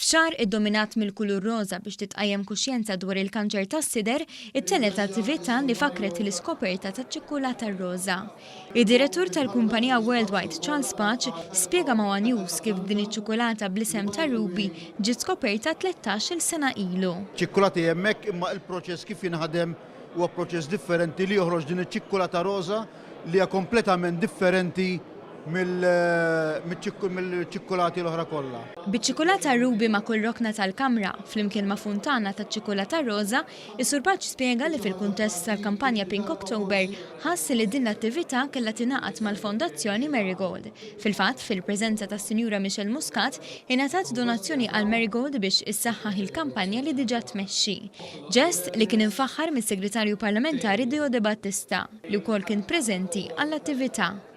F'xahar iddominat mill-kulur roża biex titqajjem kuxjenza dwar il-kanċer tas-sider, it-telet attività li fakret l-iskoperta taċ-ċikkulata roża. Id-direttur tal-kumpanija Worldwide Charles Patch spjega ma' News kif din iċ-ċikkulata bl-isem ta' Ruby ġiet skoperta 13-il sena ilu. ċikkulati hemmhekk imma il-proċess kif jinħadem huwa proċess differenti li joħroġ din iċ-ċikkulata roża li hija kompletament differenti mill-ċikkulati l-oħra kollha. Biċ-ċikkulata Ruby ma' kull rokna tal-kamra, flimkien ma' funtana taċ-ċikkulata roża, is-Sur Patch spjega li fil-kuntest tal-kampanja Pink October ħass li din l-attività kellha tingħaqad mal-Fondazzjoni Marigold. Fil-fatt, fil-preżenza tas-Sinjura Michelle Muscat, ingħatat donazzjoni għal Marigold biex issaħħaħ il-kampanja li diġà tmexxi. Ġest li kien infaħħar mis-Segretarju Parlamentari Dio De Battista li wkoll kien preżenti għall-attività.